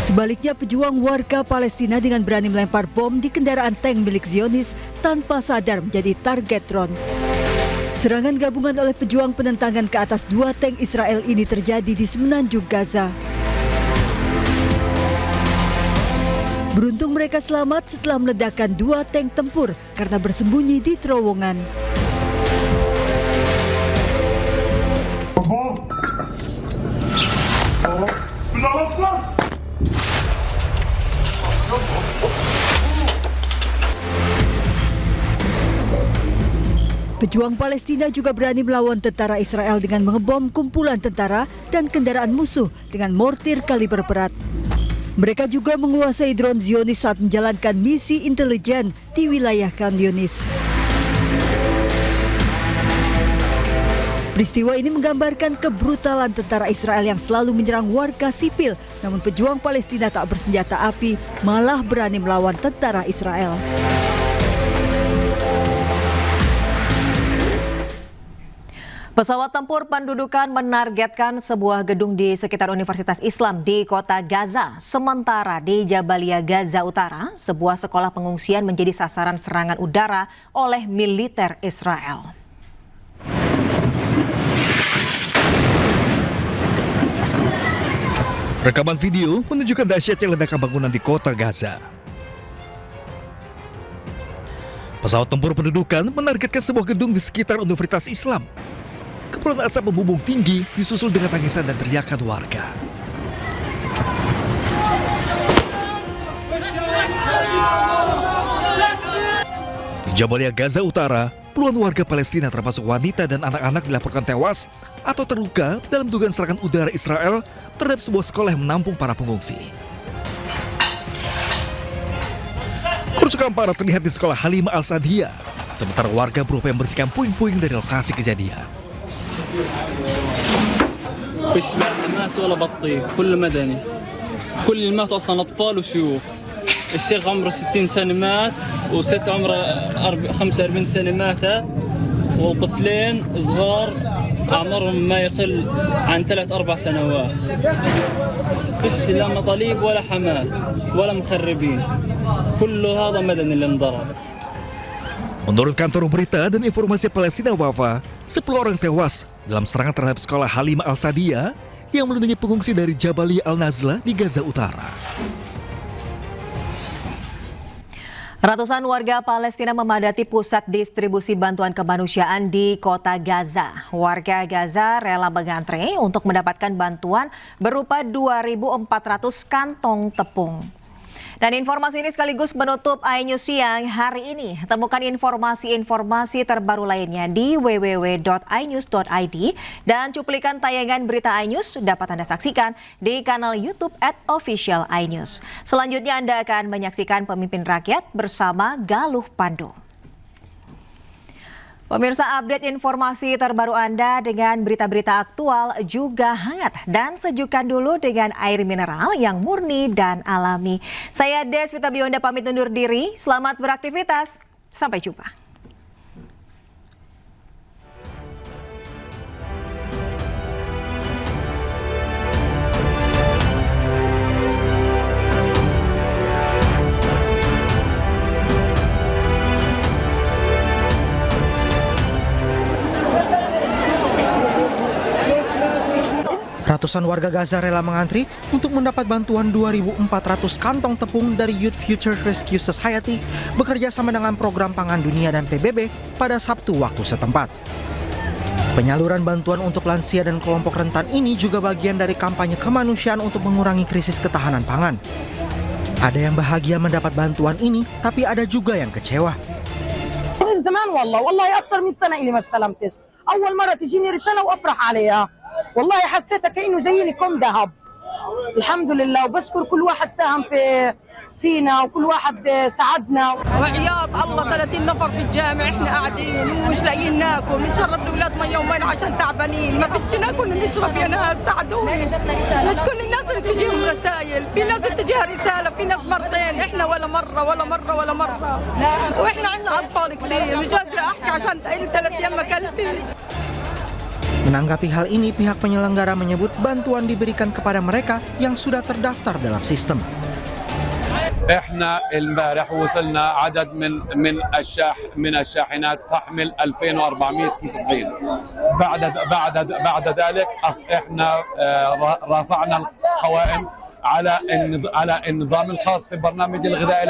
Sebaliknya, pejuang warga Palestina dengan berani melempar bom di kendaraan tank milik Zionis tanpa sadar menjadi target drone. Serangan gabungan oleh pejuang penentangan ke atas 2 tank Israel ini terjadi di semenanjung Gaza. Beruntung mereka selamat setelah meledakkan 2 tank tempur karena bersembunyi di terowongan. Pejuang Palestina juga berani melawan tentara Israel dengan mengebom kumpulan tentara dan kendaraan musuh dengan mortir kaliber berat. Mereka juga menguasai drone Zionis saat menjalankan misi intelijen di wilayah Khan Yunis. Peristiwa ini menggambarkan kebrutalan tentara Israel yang selalu menyerang warga sipil, namun pejuang Palestina tak bersenjata api malah berani melawan tentara Israel. Pesawat tempur pendudukan menargetkan sebuah gedung di sekitar Universitas Islam di kota Gaza. Sementara di Jabalia, Gaza Utara, sebuah sekolah pengungsian menjadi sasaran serangan udara oleh militer Israel. Rekaman video menunjukkan dahsyatnya ledakan bangunan di kota Gaza. Pesawat tempur pendudukan menargetkan sebuah gedung di sekitar Universitas Islam. Kepulan asap membumbung tinggi disusul dengan tangisan dan teriakan warga. Di Jabalia, Gaza Utara, puluhan warga Palestina termasuk wanita dan anak-anak dilaporkan tewas atau terluka dalam dugaan serangan udara Israel terhadap sebuah sekolah yang menampung para pengungsi. Kerusakan parah terlihat di sekolah Halimah Al-Saadiyah, sementara warga berupaya membersihkan puing-puing dari lokasi kejadian. فيش لا حماس ولا بطيخ كل مدني كل اللي ماتوا اصلا اطفال وشيوخ الشيخ عمره 60 سنه مات وست عمره 45 سنه ماتت وطفلين صغار أعمارهم ما يقل عن 3-4 سنوات. فيش لا مطالب ولا حماس ولا مخربين. كل هذا مدني اللي انضرب. Menurut kantor berita dan informasi Palestina Wafa, 10 orang tewas dalam serangan terhadap sekolah Halimah Al-Sadia yang melindungi pengungsi dari Jabalia Al-Nazla di Gaza Utara. Ratusan warga Palestina memadati pusat distribusi bantuan kemanusiaan di kota Gaza. Warga Gaza rela mengantre untuk mendapatkan bantuan berupa 2.400 kantong tepung. Dan informasi ini sekaligus menutup iNews Siang hari ini. Temukan informasi-informasi terbaru lainnya di www.inews.id dan cuplikan tayangan berita iNews dapat Anda saksikan di kanal YouTube @official_iNews. Selanjutnya Anda akan menyaksikan Pemimpin Rakyat bersama Galuh Pandu. Pemirsa, update informasi terbaru Anda dengan berita-berita aktual juga hangat dan sejukkan dulu dengan air mineral yang murni dan alami. Saya Deswita Bionda pamit undur diri, selamat beraktivitas, sampai jumpa. Ratusan warga Gaza rela mengantri untuk mendapat bantuan 2.400 kantong tepung dari Youth Future Rescue Society bekerja sama dengan Program Pangan Dunia dan PBB pada Sabtu waktu setempat. Penyaluran bantuan untuk lansia dan kelompok rentan ini juga bagian dari kampanye kemanusiaan untuk mengurangi krisis ketahanan pangan. Ada yang bahagia mendapat bantuan ini, tapi ada juga yang kecewa. من زمان والله أكثر من سنة إلي ما استلمتش. أول مرة تجيني رسالة وأفرح عليها. والله حسيتها كأنه جاييني كم ذهب. الحمد لله وبشكر كل واحد ساهم فينا وكل واحد ساعدنا. وعياط الله 30 نفر في الجامع احنا قاعدين ومش لاقيين ناكل بنشرب لاولاد ميه ومين عشان تعبانين ما فيش ناكل نشرب يا ناس ساعدوني. مش كل الناس اللي بتجيهم رسائل في ناس بتجيها رساله في ناس مرتين احنا ولا مره واحنا عندنا اطفال كثير مش قادره احكي عشان لي 3 ايام ما اكلتش. Menanggapi hal ini, pihak penyelenggara menyebut bantuan diberikan kepada mereka yang sudah terdaftar dalam sistem. احنا البارح وصلنا عدد من الشاحنات تحمل 2400 كيس طحين. بعد ذلك احنا رفعنا القوائم على النظام الخاص في برنامج الغذاء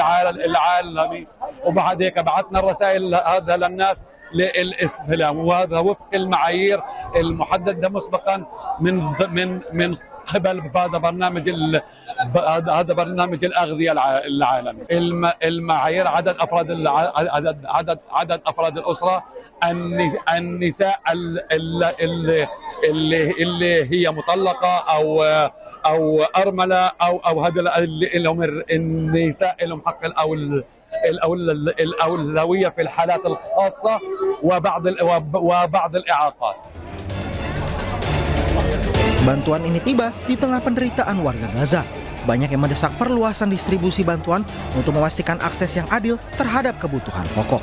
العالمي وبعد هيك بعثنا الرسائل هذا للناس للاستلام وهذا وفق المعايير المحدده مسبقا من قبل هذا برنامج الأغذية العالمي. المعايير عدد أفراد الأسرة، النساء اللي هي مطلقة أو أرملة أو هذا اللي هم النساء لهم حق أو الذوية في الحالات الخاصة وبعض الإعاقات. Bantuan ini tiba di tengah penderitaan warga Gaza. Banyak yang mendesak perluasan distribusi bantuan untuk memastikan akses yang adil terhadap kebutuhan pokok.